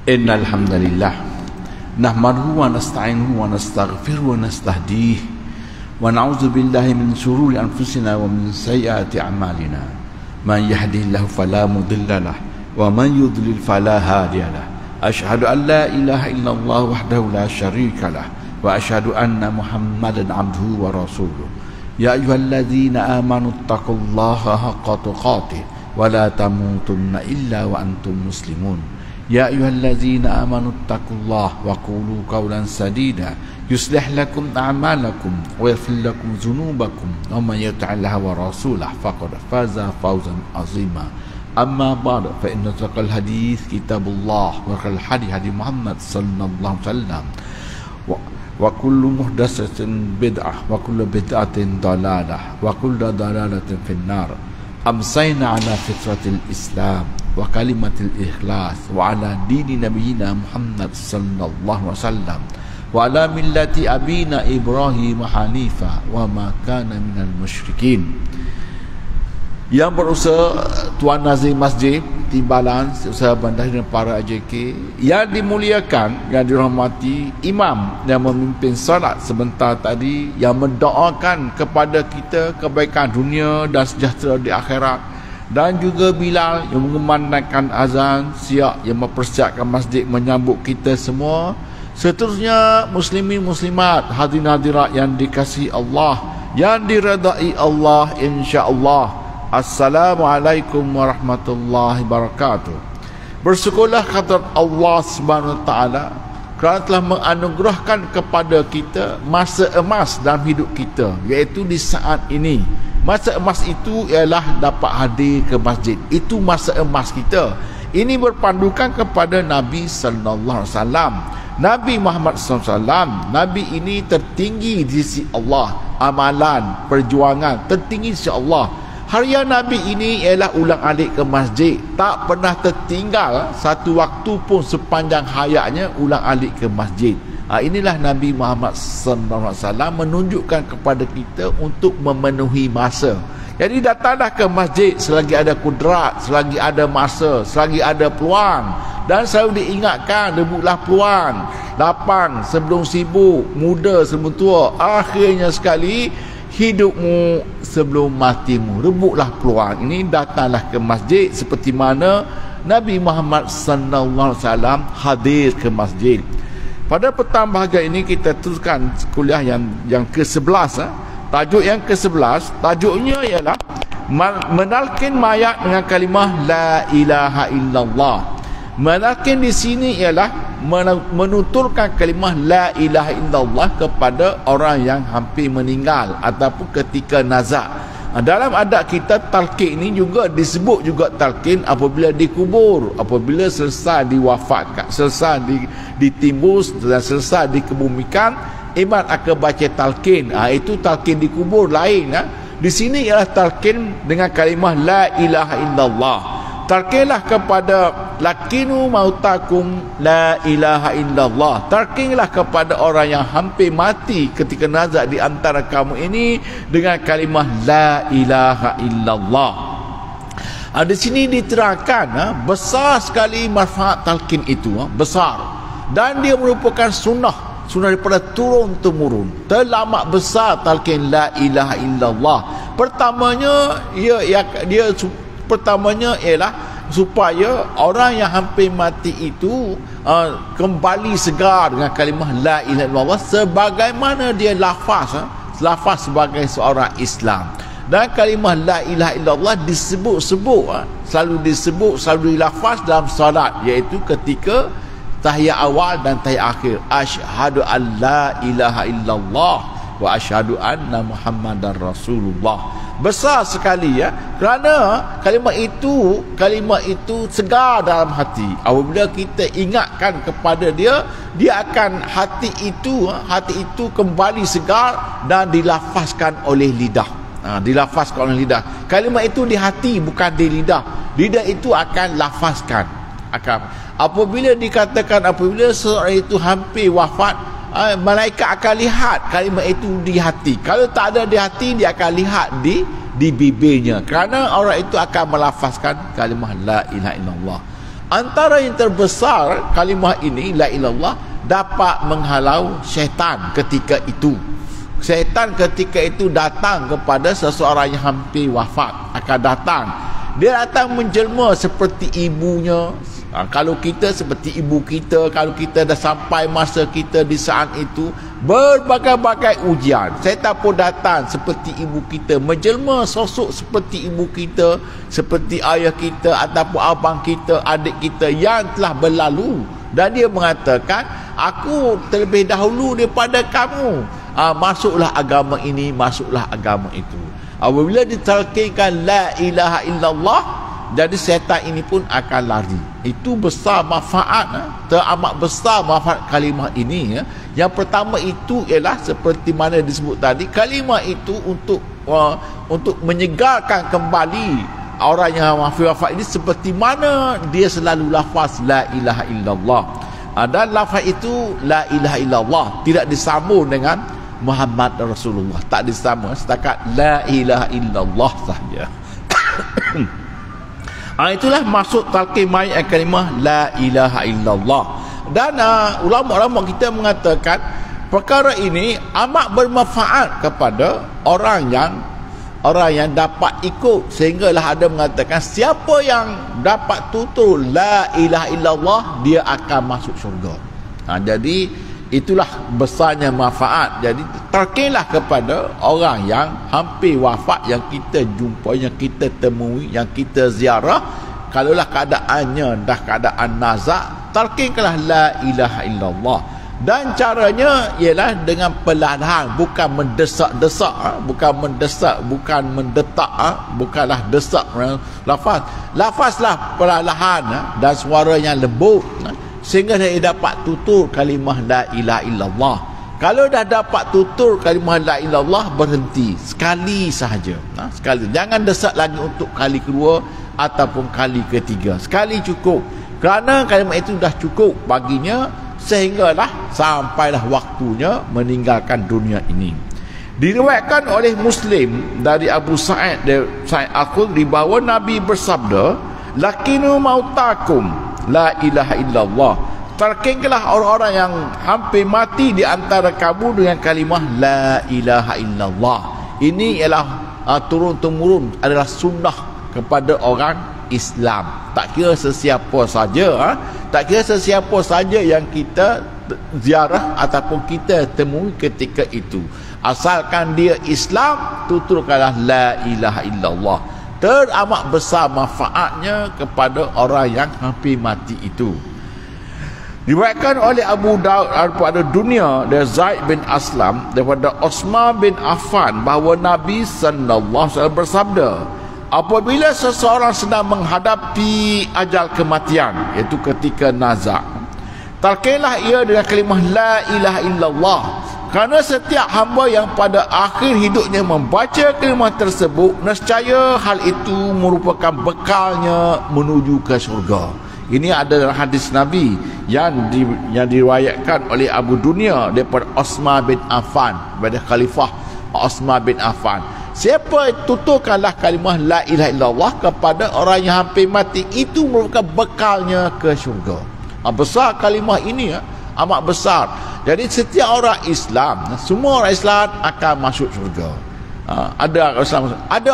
Innal hamdalillah nahmaduhu wa nasta'inuhu wa nastaghfiruhu wa nastahdihi wa na'udzu billahi min shururi anfusina wa min sayyiati a'malina. Man yahdihillahu fala mudilla lahu wa man yudlil fala hadiya lahu. Asyhadu an la ilaha illallah wahdahu la syarika lahu wa asyhadu anna Muhammadan abduhu wa rasuluh. Ya ayyuhalladzina amanu taqullaha haqqa tuqatih wa la tamutunna illa wa antum muslimun. Ya ayyuhalladzina amanu taqullaha wa qulu qawlan sadida yuslih lakum a'malakum wa yaghfir lakum dhunubakum wa man yuti'illaha wa rasulahu faqad faza fawzan 'azima. Amma ba'd, fa inna taqal hadith kitabullah wa khal hadith hadi Muhammad sallallahu alaihi wasallam wa kullu muhdatsatin bid'ah wa kullu bid'atin dalalah wa kullu dalalatin finnar. Amsayna ala fitratil Islam wa kalimatil ikhlas wa ala dini nabiyina Muhammad sallallahu alaihi wasallam wa ala millati abina Ibrahim hanifa wa ma kana minal musyrikin. Yang berusaha Tuan Nazim Masjid Timbalan, usaha bandar dan para AJK yang dimuliakan, yang dirahmati, imam yang memimpin salat sebentar tadi, yang mendoakan kepada kita kebaikan dunia dan sejahtera di akhirat, dan juga Bilal yang mengumandangkan azan, siap yang mempersiapkan masjid menyambut kita semua. Seterusnya muslimin muslimat, hadirin hadirat yang dikasihi Allah, yang diredai Allah insya-Allah. Assalamualaikum warahmatullahi wabarakatuh. Bersyukurlah kehadirat Allah Subhanahu wa taala kerana telah menganugerahkan kepada kita masa emas dalam hidup kita, iaitu di saat ini. Masa emas itu ialah dapat hadir ke masjid. Itu masa emas kita. Ini berpandukan kepada Nabi sallallahu alaihi wasallam. Nabi Muhammad SAW, Nabi ini tertinggi di sisi Allah. Amalan, perjuangan tertinggi di sisi Allah. Harian Nabi ini ialah ulang alik ke masjid. Tak pernah tertinggal satu waktu pun sepanjang hayatnya ulang alik ke masjid. Inilah Nabi Muhammad SAW menunjukkan kepada kita untuk memenuhi masa. Jadi datanglah ke masjid selagi ada kudrat, selagi ada masa, selagi ada peluang. Dan selalu diingatkan, rebutlah peluang. Lapang sebelum sibuk, muda sebelum tua. Akhirnya sekali, hidupmu sebelum matimu. Rebutlah peluang ini, datanglah ke masjid seperti mana Nabi Muhammad SAW hadir ke masjid. Pada petang bahagian ini kita teruskan kuliah yang ke-11. Tajuk yang ke-11, tajuknya ialah menalkin mayat dengan kalimah la ilaha illallah. Menalkin di sini ialah menuturkan kalimah la ilaha illallah kepada orang yang hampir meninggal ataupun ketika nazak. Dalam adat kita, talqin ini juga disebut juga talqin apabila dikubur, apabila selesai diwafatkan, selesai ditimbus dan selesai dikebumikan, imam akan baca talqin. Itu talqin dikubur lain. Di sini ialah talqin dengan kalimah la ilaha illallah. Talqinlah kepada lakinu mautakum la ilaha illallah. Talqinlah kepada orang yang hampir mati ketika nazak di antara kamu ini dengan kalimah la ilaha illallah. Di sini diterangkan besar sekali manfaat talqin itu, besar. Dan dia merupakan sunnah daripada turun temurun. Teramat besar talqin la ilaha illallah. Pertamanya ialah supaya orang yang hampir mati itu kembali segar dengan kalimah la ilaha illallah sebagaimana dia lafaz sebagai seorang Islam. Dan kalimah la ilaha illallah selalu dilafaz dalam solat, iaitu ketika tahiyat awal dan tahiyat akhir. Asyhadu an la ilaha illallah wa asyhadu anna Muhammadar Rasulullah. Besar sekali kerana kalimah itu segar dalam hati. Apabila kita ingatkan kepada dia akan hati itu kembali segar dan dilafazkan oleh lidah. Dilafazkan oleh lidah. Kalimah itu di hati, bukan di lidah. Lidah itu akan lafazkan. Apabila dikatakan apabila seorang itu hampir wafat, malaikat akan lihat kalimah itu di hati. Kalau tak ada di hati, dia akan lihat di bibirnya, kerana orang itu akan melafazkan kalimah la ilaha illallah. Antara yang terbesar kalimah ini, la ilallah, dapat menghalau syaitan ketika itu. Syaitan ketika itu datang kepada seseorang yang hampir wafat, akan datang. Dia datang menjelma seperti ibunya. Kalau kita seperti ibu kita, kalau kita dah sampai masa kita di saat itu, berbagai-bagai ujian, syaitan pun datang seperti ibu kita, menjelma sosok seperti ibu kita, seperti ayah kita ataupun abang kita, adik kita yang telah berlalu, dan dia mengatakan, aku terlebih dahulu daripada kamu, masuklah agama ini, masuklah agama itu. Apabila ditalkinkan la ilaha illallah, jadi syaitan ini pun akan lari. Itu besar manfaat, teramat besar manfaat kalimah ini. Yang pertama itu ialah seperti mana disebut tadi, kalimah itu untuk menyegarkan kembali orang yang wafat ini, seperti mana dia selalu lafaz la ilaha illallah. Dan lafaz itu la ilaha illallah tidak disambung dengan Muhammad Rasulullah, tak disambung, setakat la ilaha illallah sahaja. Itulah maksud talqin mai kalimah la ilaha illallah. Dan ulama-ulama kita mengatakan perkara ini amat bermanfaat kepada orang yang dapat ikut, sehinggalah ada mengatakan siapa yang dapat tutur la ilaha illallah, dia akan masuk syurga. Jadi itulah besarnya manfaat. Jadi talqinlah kepada orang yang hampir wafat, yang kita jumpa, yang kita temui, yang kita ziarah. Kalaulah keadaannya dah keadaan nazak, talqinkanlah la ilaha illallah. Dan caranya ialah dengan perlahan, bukan mendesak-desak, bukan mendesak, bukan mendetak, bukanlah desak lafazlah perlahan dan suara yang lembut, sehingga dia dapat tutur kalimah la ilaha illallah. Kalau dah dapat tutur kalimah la ilaha illallah, berhenti sekali sahaja, sekali, jangan desak lagi untuk kali kedua ataupun kali ketiga. Sekali cukup, kerana kalimah itu dah cukup baginya, sehinggalah sampailah waktunya meninggalkan dunia ini. Diriwayatkan oleh Muslim dari Abu Sa'id Al-Khudri bahawa Nabi bersabda, lakinu mautakum la ilaha illallah, talqinkanlah orang-orang yang hampir mati di antara kamu dengan kalimah la ilaha illallah. Ini ialah turun-temurun, adalah sunnah kepada orang Islam. Tak kira sesiapa saja, tak kira sesiapa saja yang kita ziarah ataupun kita temui ketika itu, asalkan dia Islam, tuturkanlah la ilaha illallah. Teramat besar manfaatnya kepada orang yang hampir mati itu. Diriwayatkan oleh Abu Daud daripada dunia dari Zaid bin Aslam daripada Utsman bin Affan bahawa Nabi sallallahu alaihi wasallam bersabda, apabila seseorang sedang menghadapi ajal kematian, iaitu ketika nazak, talqinlah ia dengan kalimah la ilaha illallah, kerana setiap hamba yang pada akhir hidupnya membaca kalimah tersebut, nescaya hal itu merupakan bekalnya menuju ke syurga. Ini adalah hadis Nabi yang diriwayatkan oleh Abu Dunya daripada Utsman bin Affan, daripada Khalifah Utsman bin Affan. Siapa tuturkanlah kalimah la ilaha illallah kepada orang yang hampir mati, itu merupakan bekalnya ke syurga. Besar kalimah ini, amat besar. Jadi setiap orang Islam, semua orang Islam akan masuk syurga. Ada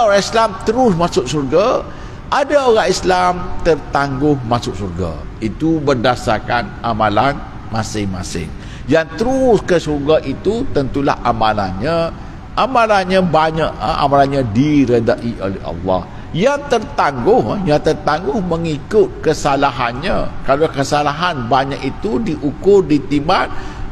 orang Islam terus masuk syurga, ada orang Islam tertangguh masuk syurga. Itu berdasarkan amalan masing-masing. Yang terus ke syurga itu tentulah amalannya banyak, amalannya diredai oleh Allah. Yang tertangguh mengikut kesalahannya. Kalau kesalahan banyak itu diukur, ditimbang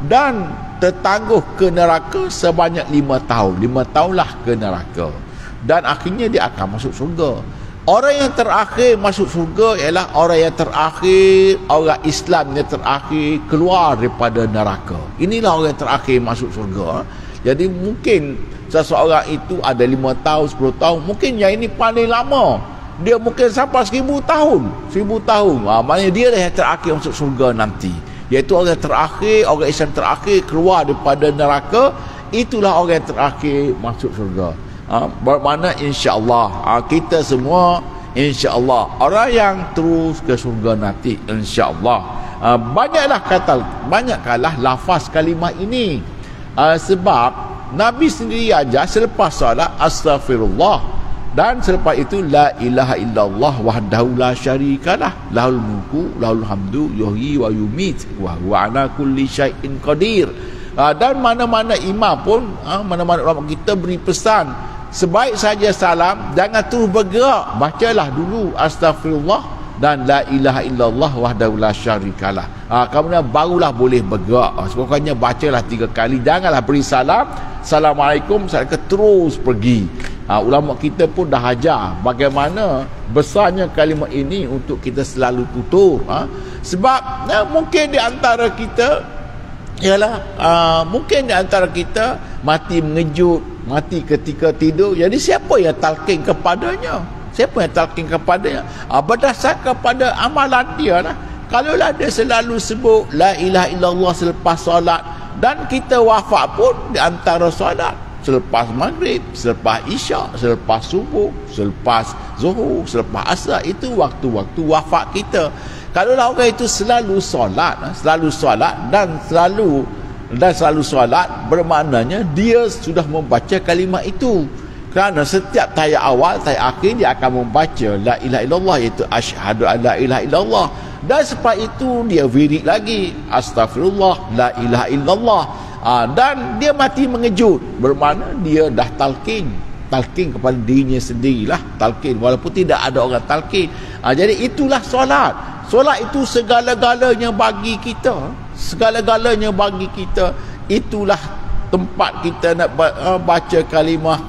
dan tertangguh ke neraka sebanyak 5 tahun. 5 tahunlah ke neraka, dan akhirnya dia akan masuk syurga. Orang yang terakhir masuk syurga ialah orang yang terakhir, orang Islam yang terakhir keluar daripada neraka. Inilah orang yang terakhir masuk syurga. Jadi mungkin seseorang itu ada 5 tahun, 10 tahun, mungkin yang ini paling lama, dia mungkin sampai 1000 tahun. Maknanya dia lah yang terakhir masuk syurga nanti, iaitu orang yang terakhir, orang Islam terakhir keluar daripada neraka. Itulah orang yang terakhir masuk syurga. Bermakna insya-Allah kita semua insya-Allah orang yang terus ke syurga nanti, insya-Allah. Banyaklah lafaz kalimah ini, sebab Nabi sendiri ajar selepas solat astaghfirullah, dan selepas itu la ilaha illallah wahdahu la syarikalah lahul mulku lahul hamdu yuhyi wa yumit wa huwa ala kulli syai'in qadir. Dan mana-mana imam pun, mana-mana ulama kita beri pesan, sebaik saja salam jangan terus bergerak, bacalah dulu astaghfirullah dan la ilaha illallah wahdahu la syarikalah. Kemudian barulah boleh bergerak. Pokoknya bacalah 3 kali, janganlah beri salam, assalamualaikum, terus pergi. Ulama kita pun dah ajar bagaimana besarnya kalimah ini untuk kita selalu tutur. Sebab mungkin di antara kita mungkin di antara kita mati mengejut, mati ketika tidur. Jadi siapa yang talqin kepadanya? Siapa yang talqin kepadanya? Berdasarkan kepada amalan dia lah. Kalaulah dia selalu sebut la ilaha illallah selepas solat, dan kita wafat pun di antara solat, selepas maghrib, selepas isyak, selepas subuh, selepas zuhur, selepas asar, itu waktu-waktu wafat kita. Kalaulah orang itu selalu solat dan selalu solat, bermaknanya dia sudah membaca kalimah itu. Kerana setiap tahiyat awal, tahiyat akhir dia akan membaca la ilaha illallah, iaitu asyhadu an la ilaha illallah. Dan selepas itu dia wirid lagi astaghfirullah la ilaha illallah. Dan dia mati mengejut, bermakna dia dah talqin kepada dirinya sendirilah, talqin walaupun tidak ada orang talqin. Jadi itulah solat. Solat itu segala-galanya bagi kita, itulah tempat kita nak baca kalimah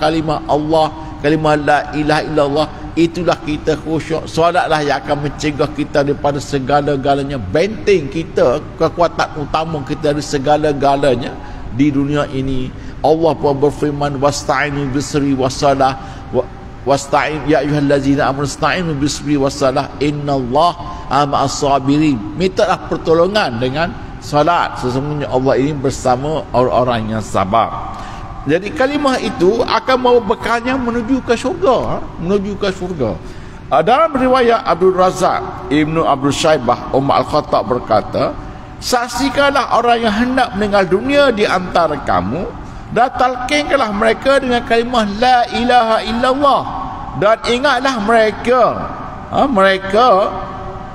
Allah, kalimah la ilaha illallah. Itulah kita khusyuk. Solatlah yang akan mencegah kita daripada segala-galanya, benteng kita, kekuatan utama kita dari segala-galanya di dunia ini. Allah pun berfirman, wasta'inu bisri wassalah wasta'in ya ayyuhallazina amanu ista'inu bisri wassalah innallaha ma'as sabirin. Mintalah pertolongan dengan salat, sesungguhnya Allah ini bersama orang-orang yang sabar. Jadi kalimah itu akan membawa bekalnya menuju ke syurga, Dalam riwayat Abdul Razak Ibnu Abdul Syaibah, Umar Al-Khattab berkata, saksikanlah orang yang hendak meninggal dunia di antara kamu, dan talqinkanlah mereka dengan kalimah la ilaha illallah, dan ingatlah mereka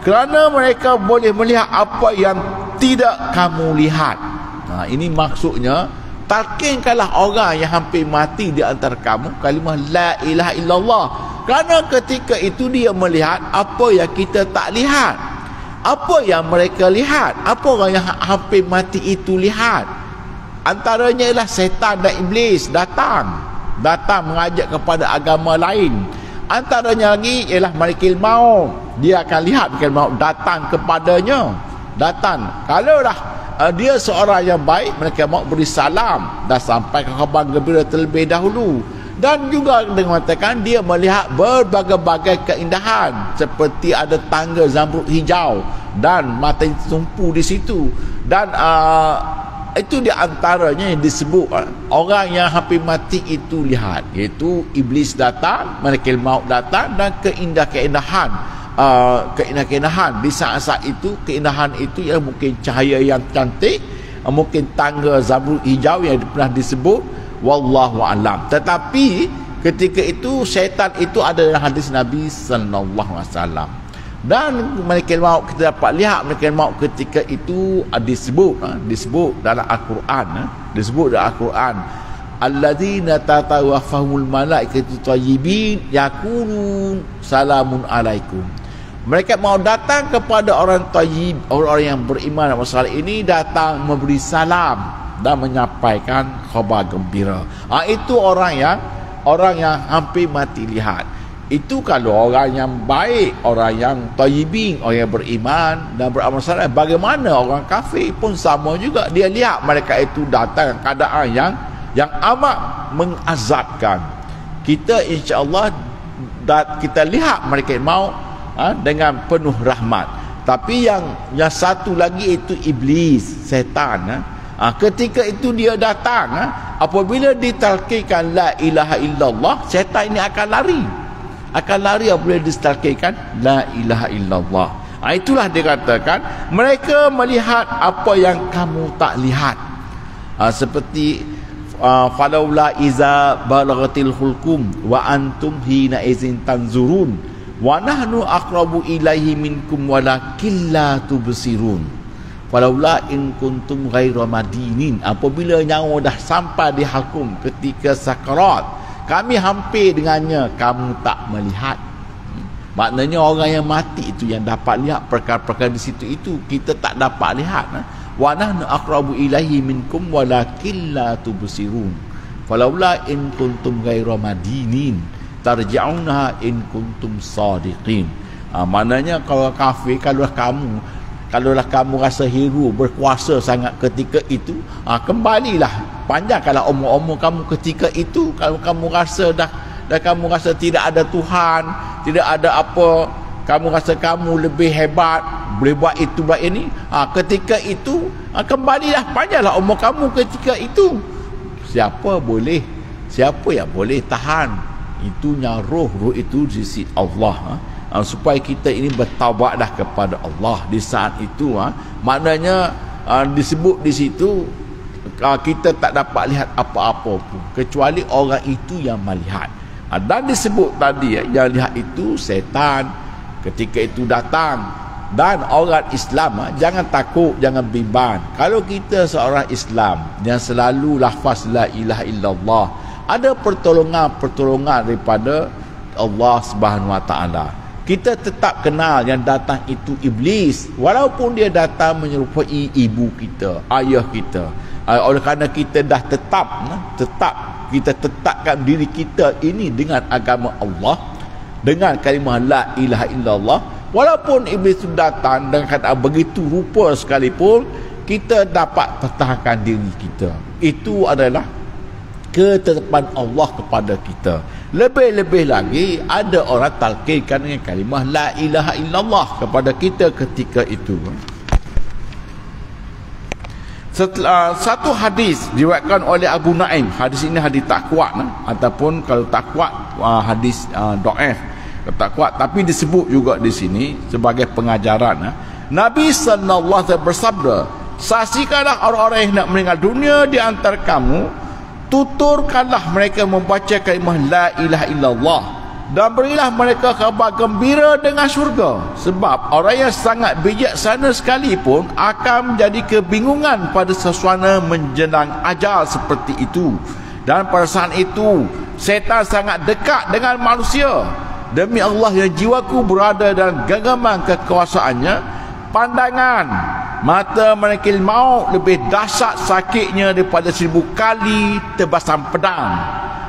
kerana mereka boleh melihat apa yang tidak kamu lihat. Ini maksudnya, talqinkanlah orang yang hampir mati di antara kamu kalimah la ilaha illallah, kerana ketika itu dia melihat apa yang kita tak lihat. Apa yang mereka lihat? Apa orang yang hampir mati itu lihat? Antaranya ialah setan dan iblis datang mengajak kepada agama lain. Antaranya lagi ialah malaikat maut. Dia akan lihat malaikat maut datang kepadanya. Kalaulah dia seorang yang baik, malaikat maut beri salam dan sampai ke khabar gembira terlebih dahulu. Dan juga dengan mengatakan dia melihat berbagai-bagai keindahan, seperti ada tangga zamrud hijau dan matahari tumpu di situ. Dan itu di antaranya yang disebut orang yang hampir mati itu lihat, iaitu iblis datang, malaikat maut datang, dan keindahan di saat-saat itu. Keindahan itu yang mungkin cahaya yang cantik, mungkin tangga zamrud hijau yang pernah disebut, wallahu alam. Tetapi ketika itu syaitan itu ada dalam hadis Nabi sallallahu alaihi wasallam. Dan malaikat maut, kita dapat lihat malaikat maut ketika itu disebut dalam Al-Quran, alladzina tatawaffahumul malaikatu thayyibin yaqulun salamun alaikum. Mereka mau datang kepada orang thayyib, orang yang beriman dalam masalah ini, datang memberi salam dan menyampaikan khabar gembira. Itu orang yang hampir mati lihat. Itu kalau orang yang baik, orang yang thayyibin, orang yang beriman dan beramal saleh. Bagaimana orang kafir pun sama juga, dia lihat mereka itu datang keadaan yang amat mengazabkan. Kita insya-Allah kita lihat mereka mau dengan penuh rahmat. Tapi yang satu lagi itu iblis, setan. Ketika itu dia datang, apabila ditalqinkan la ilaha illallah, setan ini akan lari. akan lari apabila distalkinkan la ilaha illallah. Itulah dia katakan mereka melihat apa yang kamu tak lihat. Seperti falaula iza balagatil hulkum wa antum hina izin tanzurun wa nahnu aqrabu ilaihi minkum walakin la tubsirun. Falaula in kuntum ghaira madinin, apabila nyawa dah sampai di halkum ketika sakarat, kami hampir dengannya, kamu tak melihat. Maknanya orang yang mati itu yang dapat lihat perkara-perkara di situ itu, kita tak dapat lihat. Wa nahnu aqrabu ilaihi minkum walakin la tubsirun. Falaula in kuntum ghaira madinin tarji'unaha in kuntum sadiqin. Maknanya kalau kafir, kalaulah kamu rasa hero berkuasa sangat ketika itu, kembalilah, panjangkanlah umur kamu ketika itu. Kalau kamu rasa dah kamu rasa tidak ada Tuhan, tidak ada apa, kamu rasa kamu lebih hebat, boleh buat itu buat ini, ketika itu kembalilah, panjanglah umur kamu ketika itu. Siapa yang boleh tahan itunya roh itu di sisi Allah, supaya kita ini bertaubatlah kepada Allah di saat itu. Maknanya disebut di situ kita tak dapat lihat apa-apa pun kecuali orang itu yang melihat. Dan disebut tadi yang lihat itu setan ketika itu datang. Dan orang Islam jangan takut, jangan bimbang. Kalau kita seorang Islam yang selalu lafaz la ilaha illallah, ada pertolongan daripada Allah Subhanahu Wa Taala. Kita tetap kenal yang datang itu iblis, walaupun dia datang menyerupai ibu kita, ayah kita. Oleh kerana kita dah kita tetapkan diri kita ini dengan agama Allah, dengan kalimah la ilaha illallah, walaupun iblis itu datang dengan keadaan begitu rupa sekalipun, kita dapat pertahankan diri kita. Itu adalah ketetapan Allah kepada kita. Lebih-lebih lagi ada orang talqinkan dengan kalimah la ilaha illallah kepada kita ketika itu. Setelah satu hadis diriwayatkan oleh Abu Naim, hadis ini hadis tak kuat, ataupun kalau tak kuat hadis dhaif, tak kuat, tapi disebut juga di sini sebagai pengajaran. Nabi sallallahu alaihi wasallam bersabda, saksikanlah orang-orang yang nak meninggal dunia di antara kamu, tuturkanlah mereka membaca kalimah la ilaha illallah, dan berilah mereka khabar gembira dengan syurga. Sebab orang yang sangat bijaksana sekalipun akan menjadi kebingungan pada sesuatu menjelang ajal seperti itu. Dan pada saat itu setan sangat dekat dengan manusia. Demi Allah yang jiwaku berada dalam genggaman kekuasaannya, pandangan mata menekil maut lebih dahsyat sakitnya daripada 1000 kali tebasan pedang.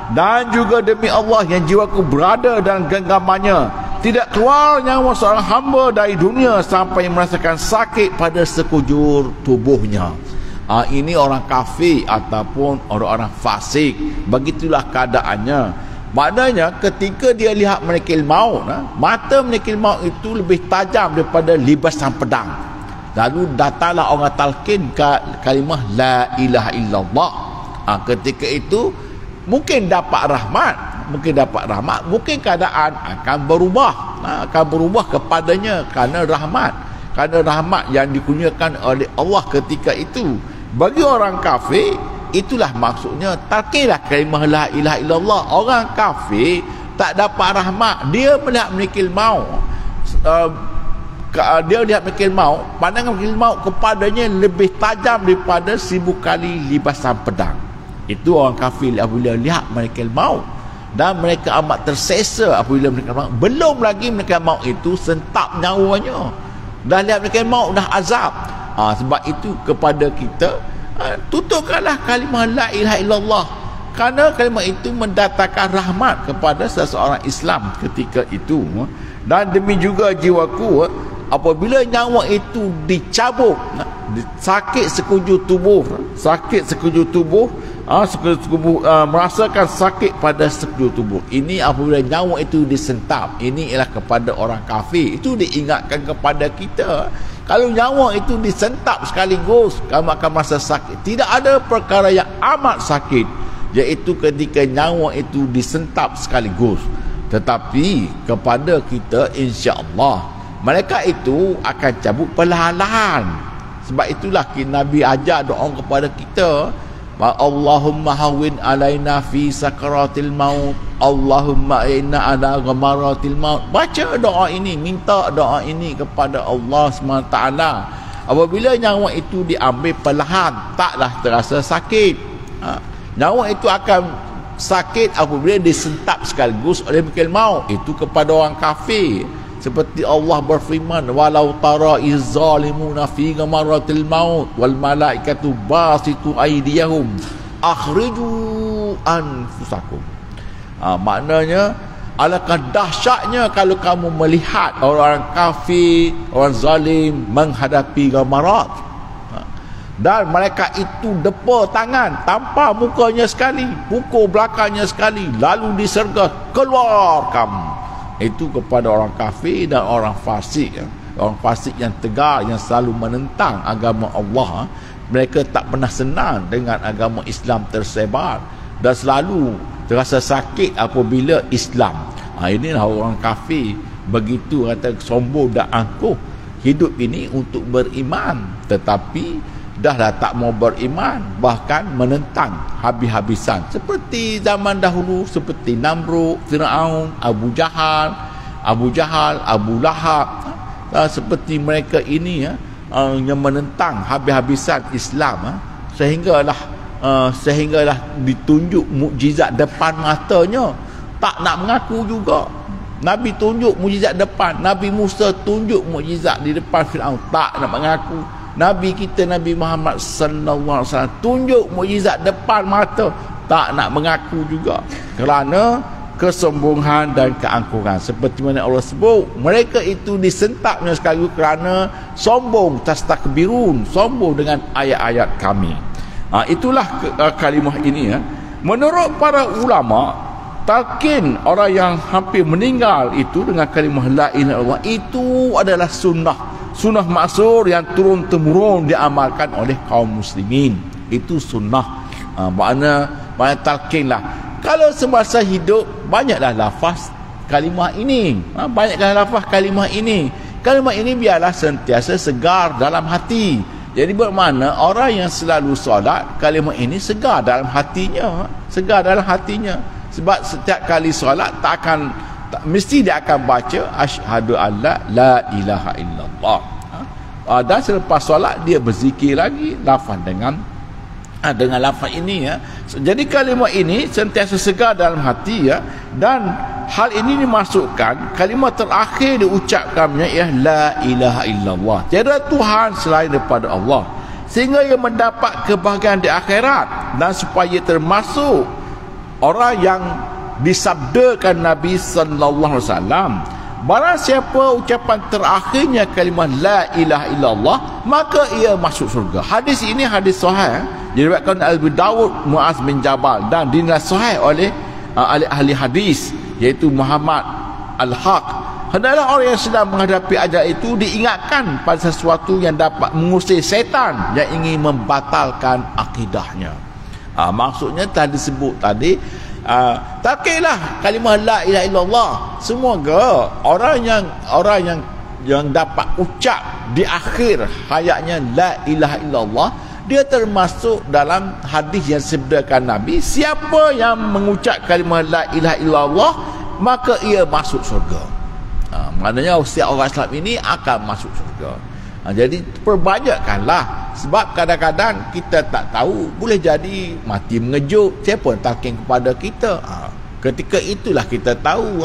Dan juga demi Allah yang jiwaku berada dalam genggamannya, tidak keluar nyawa seorang hamba dari dunia sampai merasakan sakit pada sekujur tubuhnya. Ini orang kafir ataupun orang-orang fasik, begitulah keadaannya. Maknanya ketika dia lihat menekil maut, mata menekil maut itu lebih tajam daripada libasan pedang. Lalu datanglah orang talqin kalimah la ilaha illallah. Ketika itu mungkin dapat rahmat, mungkin keadaan akan berubah kepadanya kerana rahmat yang dikurniakan oleh Allah ketika itu. Bagi orang kafir, itulah maksudnya talqinlah kalimah la ilaha illallah. Orang kafir tak dapat rahmat, dia melihat menekil maut, pandangan menekil maut kepadanya lebih tajam daripada 1000 kali libasan pedang. Itu orang kafir apabila lihat menekil maut, dan mereka amat tersesa apabila menekil maut. Belum lagi menekil maut itu sentap nyawanya, dah lihat menekil maut dah azab. Sebab itu kepada kita, tuturkanlah kalimah la ilaha illallah, kerana kalimah itu mendatangkan rahmat kepada seseorang Islam ketika itu. Dan demi juga jiwaku, apabila nyawa itu dicabut, sakit sekujur tubuh, merasakan sakit pada sekujur tubuh. Ini apabila nyawa itu disentap. Ini ialah kepada orang kafir. Itu diingatkan kepada kita. Kalau nyawa itu disentap sekaligus, kamu akan merasa sakit. Tidak ada perkara yang amat sakit, iaitu ketika nyawa itu disentap sekaligus. Tetapi kepada kita, insya-Allah, malaikat itu akan cabut perlahan-lahan. Sebab itulah Nabi ajar doa kepada kita, Allahumma hawwin alaina fi sakaratil maut, Allahumma inna ala ghamaratil maut. Baca doa ini, minta doa ini kepada Allah SWT. Apabila nyawa itu diambil perlahan, taklah terasa sakit. Nyawa itu akan sakit apabila disentap sekaligus oleh malaikat maut. Itu kepada orang kafir. Seperti Allah berfirman, walau tara izzalimuna fi ghamaratil maut wal malaikatu basitu aydiyahum akhriju anfusakum. Maknanya, alangkah dahsyatnya kalau kamu melihat orang kafir, orang zalim menghadapi gamarat, dan mereka itu depa tangan, tampar mukanya sekali, pukul belakangnya sekali, lalu disergah, keluar kamu. Itu kepada orang kafir dan orang fasik. Orang fasik yang tegar, yang selalu menentang agama Allah. Mereka tak pernah senang dengan agama Islam tersebar, dan selalu terasa sakit apabila Islam. Inilah orang kafir. Begitu kata, sombong dan angkuh. Hidup ini untuk beriman, tetapi dah tak mau beriman, bahkan menentang habis-habisan, seperti zaman dahulu, seperti Namrud, Firaun, Abu Jahal, Abu Lahab. Seperti mereka ini yang menentang habis-habisan Islam, sehinggalah ditunjuk mukjizat depan matanya, tak nak mengaku juga. Nabi tunjuk mukjizat depan, Nabi Musa tunjuk mukjizat di depan Firaun, tak nak mengaku. Nabi kita, Nabi Muhammad sallallahu alaihi wasallam, tunjuk mukjizat depan mata, tak nak mengaku juga, kerana kesombongan dan keangkuhan. Seperti mana Allah sebut, mereka itu disentapnya sekali kerana sombong, tastakbirun, sombong dengan ayat-ayat kami. Itulah kalimah ini. Menurut para ulama, talqin orang yang hampir meninggal itu dengan kalimah la ilaha illallah itu adalah sunnah maksur yang turun-temurun diamalkan oleh kaum muslimin. Itu sunnah. Makna talqin lah. Kalau semasa hidup, banyaklah lafaz kalimah ini. Banyaklah lafaz kalimah ini. Kalimah ini biarlah sentiasa segar dalam hati. Jadi bermakna orang yang selalu solat, kalimah ini segar dalam hatinya. Segar dalam hatinya. Sebab setiap kali solat mesti dia akan baca asyhadu alla la ilaha illallah. Dan selepas solat dia berzikir lagi lafaz dengan lafaz ini. Jadi kalimah ini sentiasa segar dalam hati, dan hal ini dimasukkan kalimah terakhir diucapkannya ialah la ilaha illallah. Tiada Tuhan selain daripada Allah, sehingga ia mendapat kebahagiaan di akhirat, dan supaya termasuk orang yang disabdakan Nabi sallallahu alaihi wasallam, barang siapa ucapan terakhirnya kalimah la ilaha illallah, maka ia masuk surga. Hadis ini hadis sahih, diriwayatkan oleh Abu Dawud, Muaz bin Jabal, dan dinilai sahih oleh ahli hadis, iaitu Muhammad Al-Haq. Hendaklah orang yang sedang menghadapi ajal itu diingatkan pada sesuatu yang dapat mengusir setan yang ingin membatalkan akidahnya. Maksudnya tadi disebut tadi, takilah kalimah la ilaha illallah. Semoga orang yang dapat ucap di akhir hayatnya la ilaha illallah, dia termasuk dalam hadis yang disebutkan Nabi, siapa yang mengucap kalimah la ilaha illallah maka ia masuk surga. Maknanya setiap orang Islam ini akan masuk surga. Jadi perbanyakkanlah, sebab kadang-kadang kita tak tahu, boleh jadi mati mengejut, siapa yang talqin kepada kita. Ketika itulah kita tahu.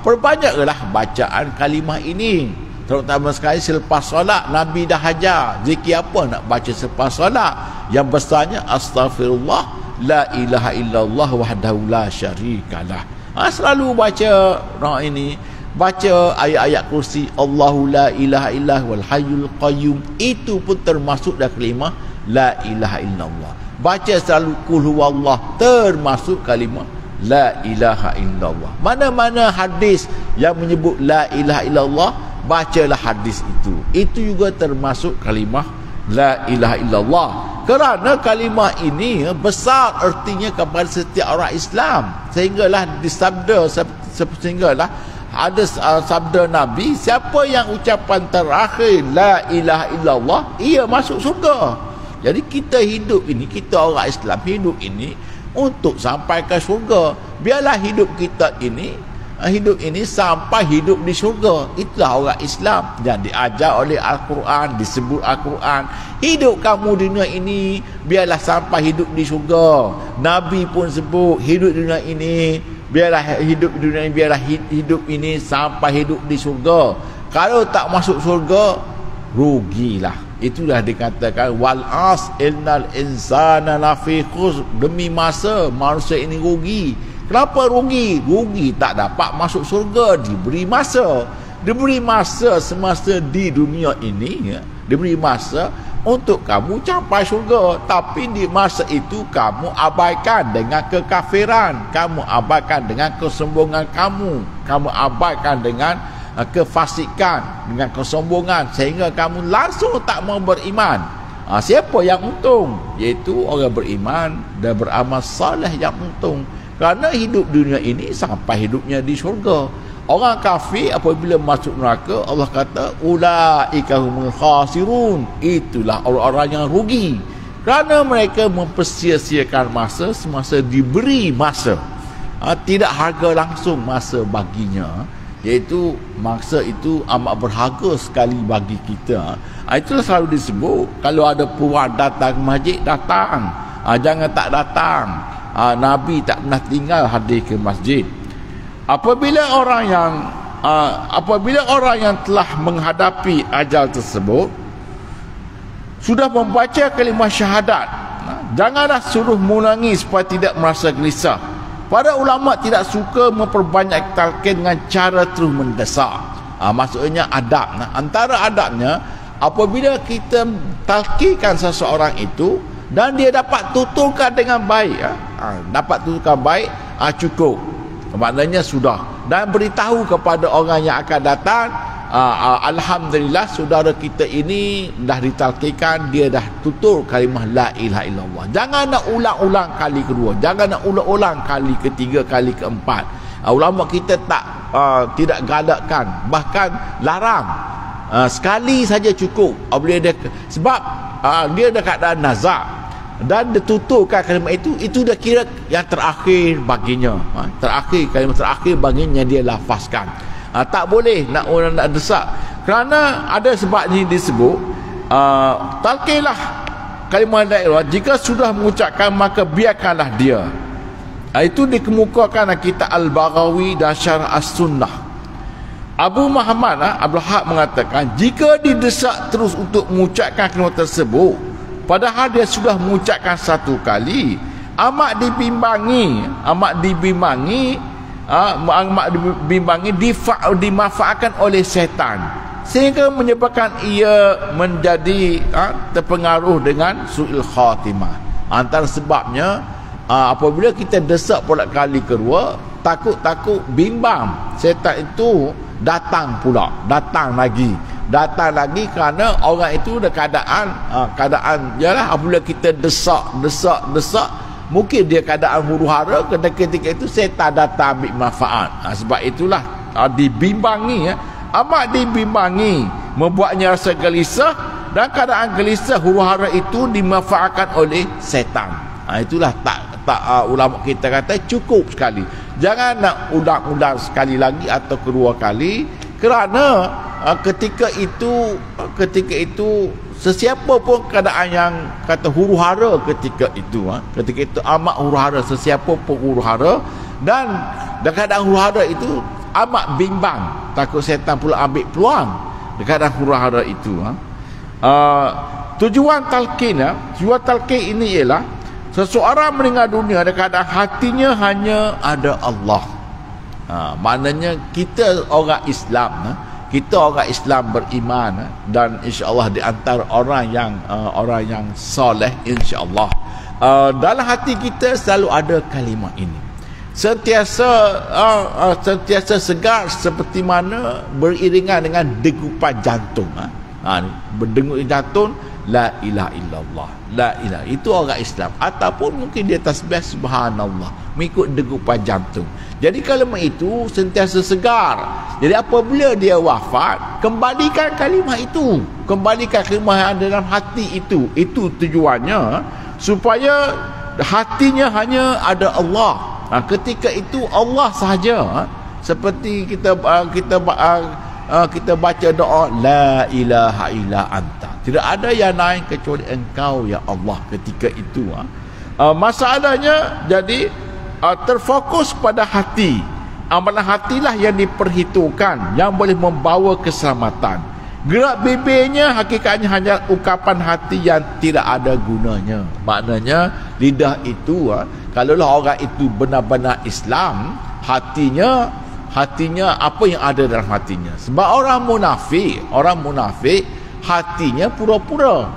Perbanyaklah bacaan kalimah ini, terutama sekali selepas solat. Nabi dah ajar zikir apa nak baca selepas solat, yang besarnya astaghfirullah la ilaha illallah wahdahu la syarikalah. Selalu baca ini, baca ayat-ayat kursi, Allahu la ilaha illallah wal hayyul qayyum, itu pun termasuk dalam kalimah la ilaha illallah. Baca selalu qul huwallah, termasuk kalimah la ilaha illallah. Mana-mana hadis yang menyebut la ilaha illallah, bacalah hadis itu. Itu juga termasuk kalimah la ilaha illallah. Kerana kalimah ini besar artinya kepada setiap orang Islam, sehinggalah disabda sehinggalah ada sabda Nabi, siapa yang ucapan terakhir la ilaha illallah, ia masuk surga. Jadi kita hidup ini, kita orang Islam hidup ini untuk sampai ke surga. Biarlah hidup kita ini, hidup ini sampai hidup di syurga. Itulah orang Islam yang diajar oleh Al-Quran, disebut Al-Quran. Hidup kamu di dunia ini biarlah sampai hidup di syurga. Nabi pun sebut hidup di dunia ini, biarlah hidup di dunia ini, biarlah hidup ini sampai hidup di syurga. Kalau tak masuk syurga, rugilah. Itulah dikatakan wal as innal insana lafi khusr, demi masa manusia ini rugi. Kenapa rugi? Rugi tak dapat masuk surga. Diberi masa semasa di dunia ini, ya, diberi masa untuk kamu capai surga. Tapi di masa itu kamu abaikan dengan kekafiran, kamu abaikan dengan kesombongan kamu abaikan dengan kefasikan, dengan kesombongan, sehingga kamu langsung tak mau beriman. Siapa yang untung? Iaitu orang beriman dan beramal saleh yang untung. Kerana hidup dunia ini sampai hidupnya di syurga. Orang kafir apabila masuk neraka, Allah kata ulaika humul khasirun, itulah orang-orang yang rugi. Kerana mereka mempersia-siakan masa semasa diberi masa. Tidak harga langsung masa baginya, iaitu masa itu amat berharga sekali bagi kita. Itulah selalu disebut, kalau ada puan datang ke masjid, datang. Jangan tak datang. Nabi tak pernah tinggal hadir ke masjid. Apabila orang yang telah menghadapi ajal tersebut sudah membaca kalimah syahadat, janganlah suruh menangis supaya tidak merasa gelisah. Para ulama tidak suka memperbanyak talqin dengan cara terus mendesak. Maksudnya adab. Antara adabnya, apabila kita talqinkan seseorang itu dan dia dapat tuturkan dengan baik, cukup, maknanya sudah. Dan beritahu kepada orang yang akan datang, alhamdulillah saudara kita ini dah ditalqinkan, dia dah tutur kalimah la ilaha illallah. Jangan nak ulang-ulang kali kedua, jangan nak ulang-ulang kali ketiga, kali keempat. Ulama kita tidak galakkan, bahkan larang. Sekali saja cukup. Sebab dia dah keadaan nazak dan dituturkan kalimah itu dah kira yang terakhir baginya. Kalimah terakhir baginya dia lafazkan. Tak boleh nak orang nak desak. Kerana ada sebab ni disebut, talqinlah kalimah la ilaha, jika sudah mengucapkan maka biarkanlah dia. Itu dikemukakan kitab Al-Baghawi dan Syarah As-Sunnah. Abu Muhammad Abdul Haq mengatakan, jika didesak terus untuk mengucapkan kalimah tersebut, padahal dia sudah mengucapkan satu kali, amat dimanfaatkan oleh syaitan, sehingga menyebabkan ia menjadi terpengaruh dengan su'il khatimah. Antara sebabnya, apabila kita desak pula kali kedua, takut bimbang, syaitan itu datang lagi kerana orang itu ada keadaan ialah apabila kita desak, mungkin dia keadaan huru-hara, ketika itu syaitan datang ambil manfaat. Sebab itulah amat dibimbangi, membuatnya rasa gelisah, dan keadaan gelisah huru-hara itu dimanfaatkan oleh syaitan. Itulah ulama kita kata cukup sekali, jangan nak ulang-ulang sekali lagi atau kedua kali. Kerana ketika itu sesiapa pun keadaan yang kata huru-hara ketika itu amat huru-hara, sesiapa pun huru-hara, dan keadaan huru-hara itu amat bimbang, takut syaitan pula ambil peluang keadaan huru-hara itu. Tujuan talqin ini ialah seseorang meninggal dunia dalam keadaan hatinya hanya ada Allah. Maknanya kita orang Islam beriman, dan insya-Allah di antara orang yang soleh, insya-Allah dalam hati kita selalu ada kalimah ini, sentiasa segar, seperti mana beriringan dengan degupan jantung. Berdengung jantung, la ilaha illallah, la ilaha. Itu orang Islam. Ataupun mungkin dia tasbih subhanallah, mengikut degupan jantung. Jadi kalimah itu sentiasa segar. Jadi apabila dia wafat, kembalikan kalimah itu, kembalikan kalimah yang ada dalam hati itu. Itu tujuannya, supaya hatinya hanya ada Allah. Ketika itu Allah sahaja. Seperti kita baca doa la ilaha illa anta, tidak ada yang lain kecuali engkau ya Allah. Ketika itu masalahnya jadi terfokus pada hati. Amalan hatilah yang diperhitungkan, yang boleh membawa keselamatan. Gerak bibirnya hakikatnya hanya ukapan hati yang tidak ada gunanya. Maknanya lidah itu, kalaulah orang itu benar-benar Islam, hatinya apa yang ada dalam hatinya. Sebab orang munafik hatinya pura-pura.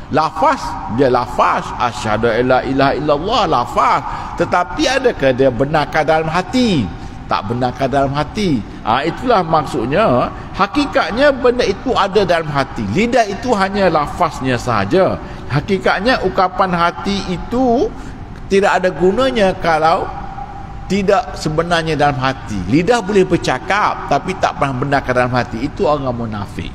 Lafaz dia lafaz asyhadu alla ilaha illallah, lafaz, tetapi adakah dia benarkan dalam hati? Tak benarkan dalam hati. Itulah maksudnya, hakikatnya benda itu ada dalam hati. Lidah itu hanya lafaznya sahaja. Hakikatnya ukapan hati itu tidak ada gunanya kalau tidak sebenarnya dalam hati. Lidah boleh bercakap tapi tak pernah benarkan dalam hati. Itu orang munafik.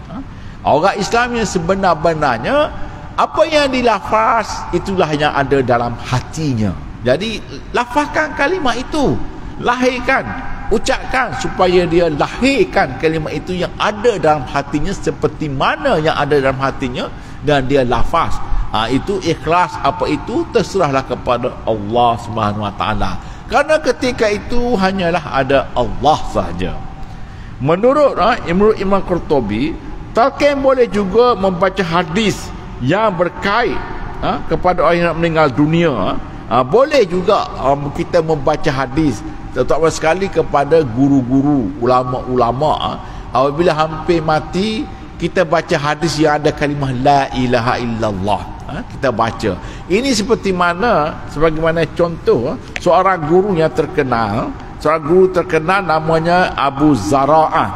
Orang Islam yang sebenar-benarnya, apa yang dilafaz itulah yang ada dalam hatinya. Jadi lafazkan kalimah itu, lahirkan, ucapkan, supaya dia lahirkan kalimah itu yang ada dalam hatinya seperti mana yang ada dalam hatinya, dan dia lafaz. Itu ikhlas. Apa itu terserahlah kepada Allah Subhanahu Wa Taala. Karena ketika itu hanyalah ada Allah sahaja. Menurut Imam Qurtubi, talqin boleh juga membaca hadis yang berkait kepada orang yang meninggal dunia. Boleh juga kita membaca hadis, terutama sekali kepada guru-guru, ulama-ulama. Apabila hampir mati, kita baca hadis yang ada kalimah la ilaha illallah. Kita baca. Ini seperti mana, sebagaimana contoh, seorang guru terkenal namanya Abu Zara'ah.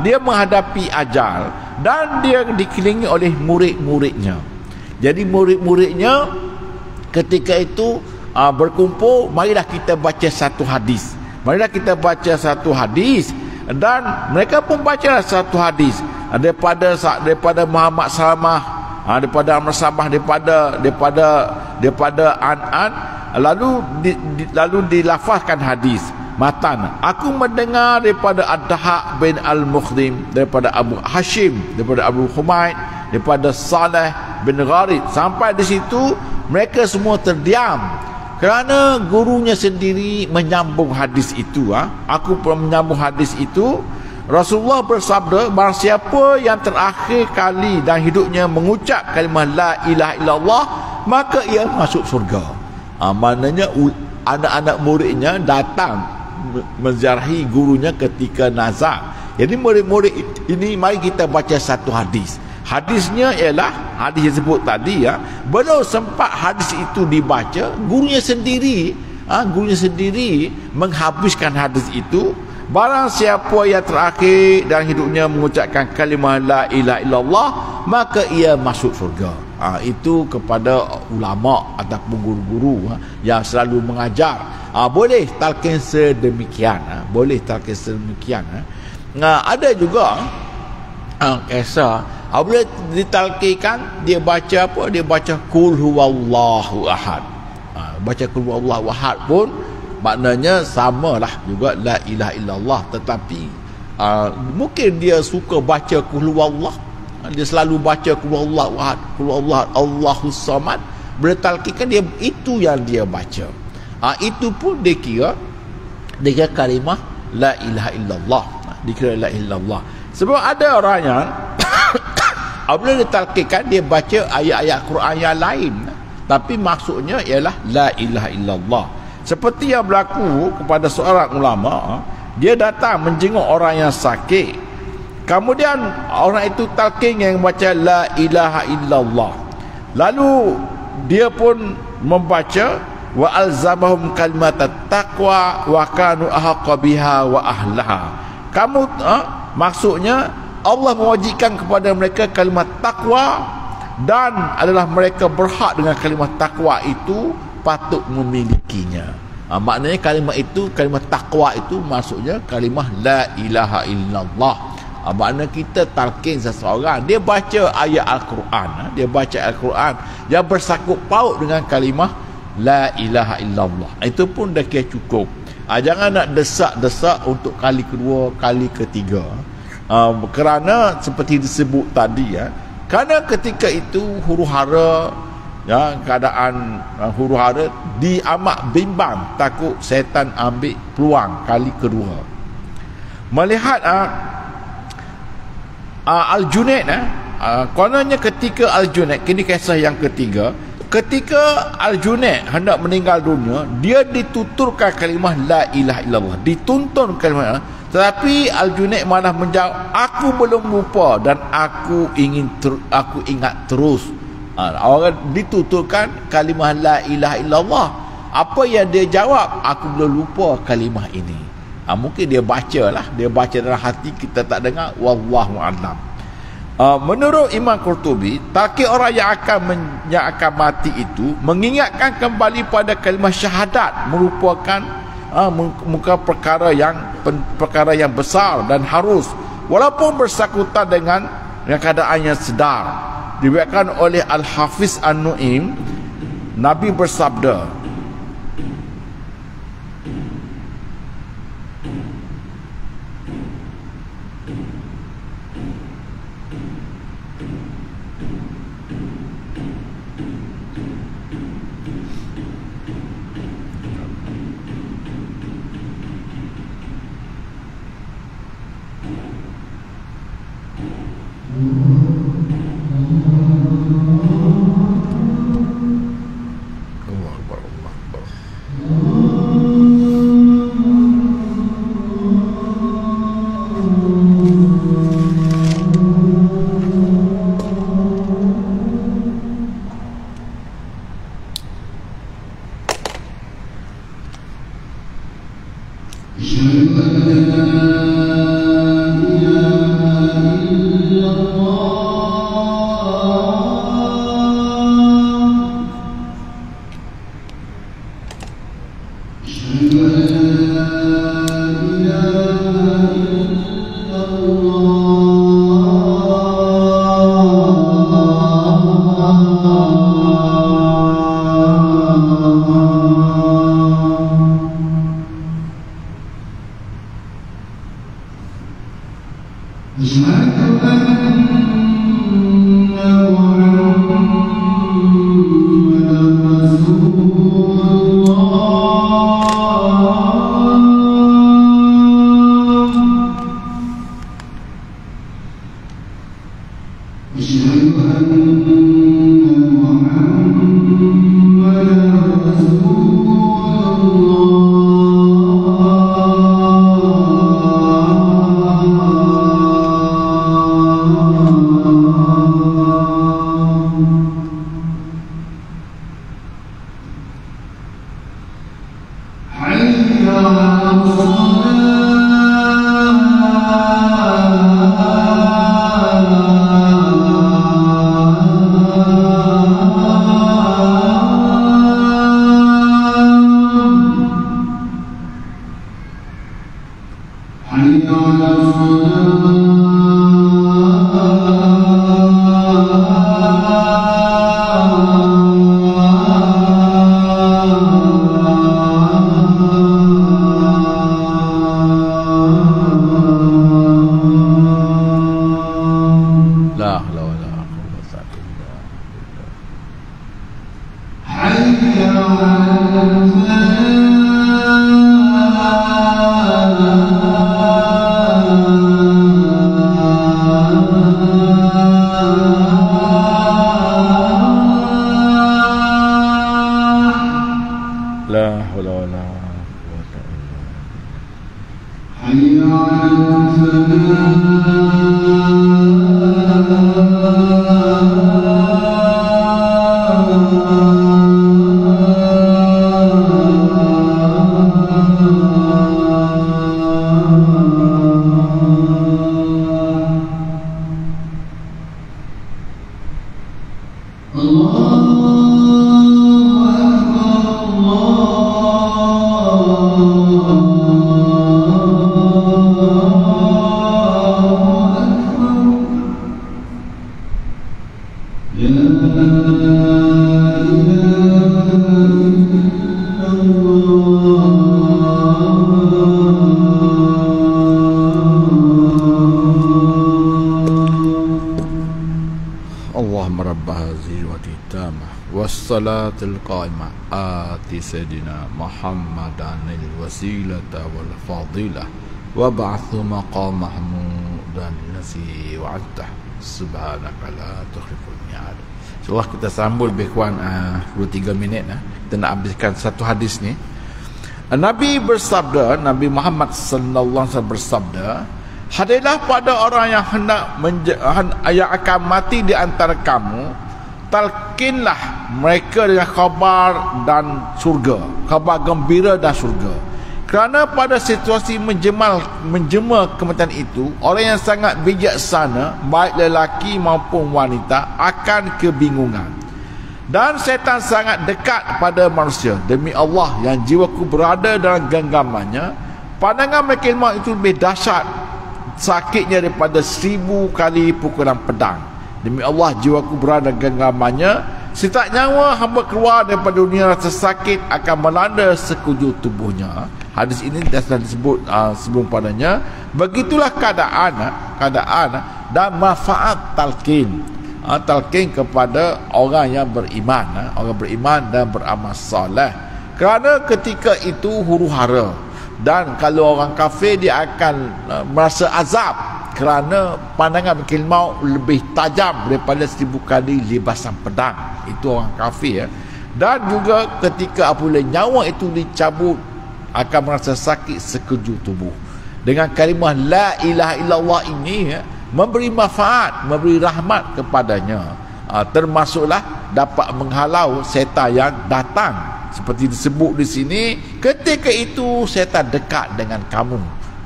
Dia menghadapi ajal dan dia dikelilingi oleh murid-muridnya. Jadi murid-muridnya ketika itu berkumpul, marilah kita baca satu hadis. Dan mereka pun baca satu hadis daripada Muhammad Salamah, daripada Amr Sabah, daripada An, lalu dilafazkan hadis matan. Aku mendengar daripada Ad-Dahak bin Al-Mukhdim, daripada Abu Hashim, daripada Abu Humaid, daripada Saleh bin Gharib. Sampai di situ mereka semua terdiam kerana gurunya sendiri menyambung hadis itu. Aku pun menyambung hadis itu. Rasulullah bersabda, barang siapa yang terakhir kali dalam hidupnya mengucap kalimah la ilaha illallah, maka ia masuk surga. Maknanya anak-anak muridnya datang menziarahi gurunya ketika nazak. Jadi murid-murid ini, mari kita baca satu hadis. Hadisnya ialah hadis yang sebut tadi. Belum sempat hadis itu dibaca, gurunya sendiri menghabiskan hadis itu. Barang siapa yang terakhir dalam hidupnya mengucapkan kalimah la ilaha illallah, maka ia masuk surga. Itu kepada ulama ataupun guru-guru yang selalu mengajar. Boleh talqin sedemikian. Ada juga kisah apabila ditalqinkan, dia baca apa? Dia baca qul huwallahu ahad. Baca qul huwallahu ahad pun maknanya samalah juga la ilaha illallah, tetapi mungkin dia suka baca qul huwallah, dia selalu baca qul huwallahu ahad, qul huwallahu Allahus samad. Bertalqinkan dia, itu yang dia baca. Itu pun dikira kalimah la ilaha illallah, dikira la ilaha illallah. Sebab ada orang yang apabila ditalqinkan, dia baca ayat-ayat Quran yang lain, tapi maksudnya ialah la ilaha illallah. Seperti yang berlaku kepada seorang ulama, dia datang menjenguk orang yang sakit. Kemudian orang itu talqin yang baca la ilaha illallah. Lalu dia pun membaca wa alzamahum kalimat taqwa wa kanu ahaqqa biha wa ahlaha. Maksudnya Allah mewajibkan kepada mereka kalimat takwa, dan adalah mereka berhak dengan kalimat takwa itu patut memilikinya. Maknanya kalimat itu, kalimat takwa itu maksudnya kalimah la ilaha illallah. Maknanya kita talqin seseorang, dia baca ayat Al-Quran, dia baca Al-Quran yang bersangkut paut dengan kalimah la ilaha illallah, itu pun dah kira cukup. Jangan nak desak-desak untuk kali kedua, kali ketiga. Kerana seperti disebut tadi, kerana ketika itu huru-hara, keadaan huru-hara diamat bimbang, takut syaitan ambil peluang kali kedua. Melihat Al-Junaid, kononnya ketika Al-Junaid, kini kisah yang ketiga, ketika Al-Junaid hendak meninggal dunia, dia dituturkan kalimah la ilaha illallah, dituntun kalimah, tetapi Al-Junaid malah menjawab, aku belum lupa dan aku ingat terus. Orang dituturkan kalimah la ilaha illallah, apa yang dia jawab, aku belum lupa kalimah ini. Mungkin dia baca lah, dia baca dalam hati, kita tak dengar, wallahu a'lam. Menurut Imam Qurtubi, talqin orang yang akan mati itu mengingatkan kembali pada kalimah syahadat, merupakan perkara yang besar dan harus, walaupun bersangkutan dengan keadaan yang sedar. Diriwayatkan oleh Al-Hafiz An-Nu'im, Nabi bersabda, رب هذه التامة والصلاة القائمة آت سيدنا محمدا الوسيلة والفضيلة وابعث مقام محمودا الذي وعدته سبحانك لا تخلف الميعاد. InsyaAllah kita sambung lebih kurang 2-3 minit. Kita nak habiskan satu hadis ni. Nabi bersabda, Nabi Muhammad sallallahu alaihi wasallam bersabda, hadirlah pada orang yang hendak yang akan mati di antara kamu, talkinlah mereka dengan khabar dan surga, khabar gembira dan surga. Kerana pada situasi menjema kematian itu, orang yang sangat bijaksana, baik lelaki maupun wanita, akan kebingungan. Dan syaitan sangat dekat pada manusia. Demi Allah yang jiwaku berada dalam genggamannya, pandangan malaikat maut itu lebih dahsyat sakitnya daripada 1000 kali pukulan pedang. Demi Allah jiwaku berada dalam genggamannya, setiap nyawa hamba keluar daripada dunia, rasa sakit akan melanda sekujur tubuhnya. Hadis ini dah disebut sebelum padanya. Begitulah keadaan dan manfaat talqin. Talqin kepada orang yang beriman, orang beriman dan beramal soleh. Kerana ketika itu huru-hara, dan kalau orang kafir dia akan merasa azab kerana pandangan malaikat maut lebih tajam daripada 1000 kali libasan pedang. Itu orang kafir. Dan juga ketika apabila nyawa itu dicabut, akan merasa sakit sekujur tubuh. Dengan kalimah la ilaha illallah ini memberi manfaat, memberi rahmat kepadanya, termasuklah dapat menghalau syaitan yang datang. Seperti disebut di sini, ketika itu syaitan dekat dengan kamu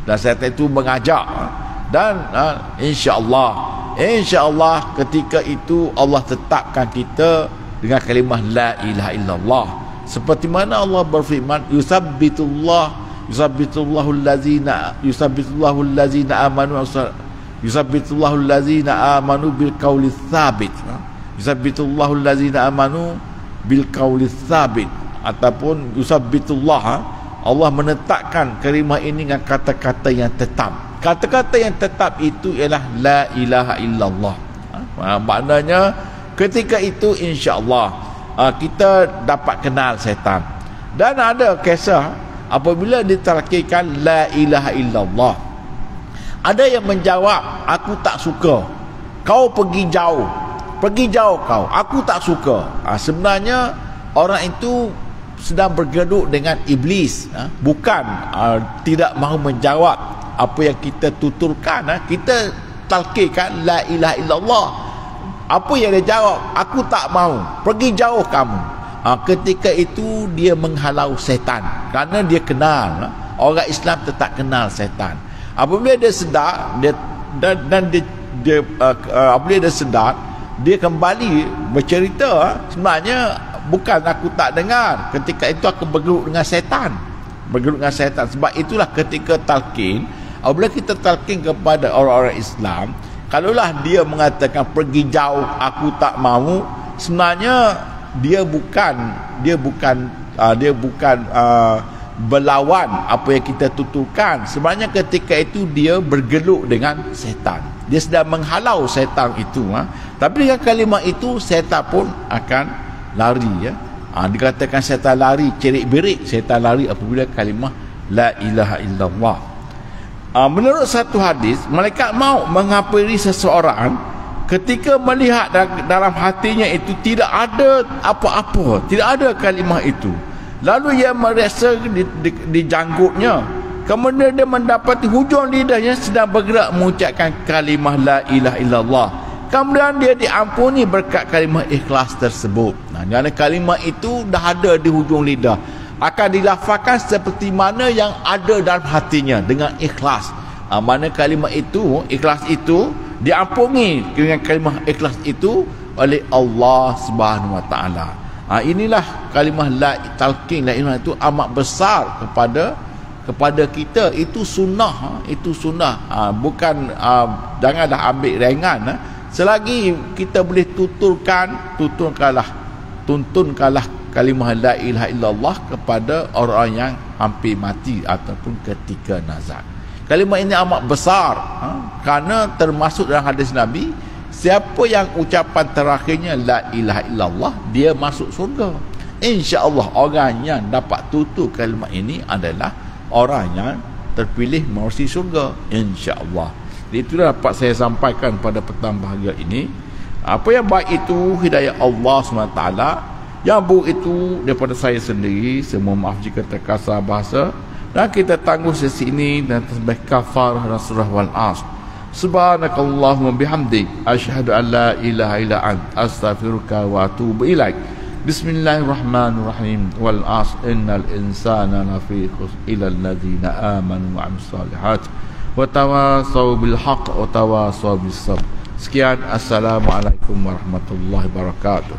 dan syaitan itu mengajak, dan insya-Allah ketika itu Allah tetapkan kita dengan kalimah la ilaha illallah. Seperti mana Allah berfirman, yusabbitullahu allazina amanu bil qawli tsabit. Yusabbitullahu allazina amanu bil qawli tsabit, ataupun yusabbitullah, Allah menetapkan kalimah ini dengan kata-kata yang tetap. Kata-kata yang tetap itu ialah la ilaha illallah. Maknanya ketika itu insya-Allah kita dapat kenal syaitan. Dan ada kisah apabila ditalqinkan la ilaha illallah, ada yang menjawab, aku tak suka, kau pergi jauh kau, aku tak suka. Sebenarnya orang itu sedang bergaduh dengan iblis, bukan tidak mahu menjawab apa yang kita tuturkan. Kita talqinkan la ilaha illallah, apa yang dia jawab, aku tak mahu, pergi jauh kamu. Ketika itu dia menghalau syaitan, kerana dia kenal, orang Islam tetap kenal syaitan. Apabila dia sedar, apabila dia sedar, dia kembali bercerita, sebenarnya bukan aku tak dengar, ketika itu aku bergelut dengan syaitan. Sebab itulah ketika talqin, apabila kita talqin kepada orang-orang Islam, kalaulah dia mengatakan pergi jauh, aku tak mahu, sebenarnya dia bukan berlawan apa yang kita tuturkan. Sebenarnya ketika itu dia bergelut dengan syaitan, dia sedang menghalau syaitan itu. Tapi dengan kalimah itu syaitan pun akan lari. Dikatakan syaitan lari, cerik-berik syaitan lari apabila kalimah la ilaha illallah. Menurut satu hadis, malaikat maut menghampiri seseorang ketika melihat dalam hatinya itu tidak ada apa-apa, tidak ada kalimah itu. Lalu ia merasa di janggutnya, kemudian dia mendapati hujung lidahnya sedang bergerak mengucapkan kalimah la ilaha illallah. Kemudian dia diampuni berkat kalimah ikhlas tersebut. Kerana kalimah itu dah ada di hujung lidah, akan dilafazkan seperti mana yang ada dalam hatinya dengan ikhlas. Mana kalimah itu, ikhlas itu diampuni dengan kalimah ikhlas itu oleh Allah Subhanahu Wa Taala. Inilah kalimah la talqin la ilaha itu amat besar kepada kita. Itu sunnah, bukan janganlah ambil ringan. Selagi kita boleh tuntunkanlah kalimah la ilaha illallah kepada orang yang hampir mati ataupun ketika nazak. Kalimah ini amat besar, kerana termasuk dalam hadis Nabi siapa yang ucapan terakhirnya la ilaha illallah, dia masuk surga. InsyaAllah orang yang dapat tutur kalimat ini adalah orang yang terpilih mewarisi surga, insyaAllah. Itulah dapat saya sampaikan pada petang bahagia ini. Apa yang baik itu hidayah Allah SWT, yang buruk itu daripada saya sendiri. Semua maaf jika terkasar bahasa, dan kita tangguh sesi ini dan tasbih kafarah dan surah wal asr. Subhanakallahumma bihamdik, asyhadu an la ilaha illa ant, astaghfiruka wa atubu ilaik. Bismillahirrahmanirrahim. Wal asr innal insana lafi khusr illa alladhina amanu wa amilus solihat wa tawasaw bil haqq wa tawasaw bis sabr. Sekian, assalamualaikum warahmatullahi wabarakatuh.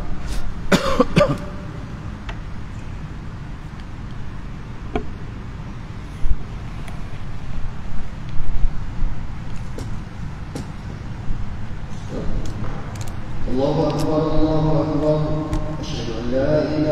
Allahu akbar, Allahu akbar. Asyhadu an la ilaha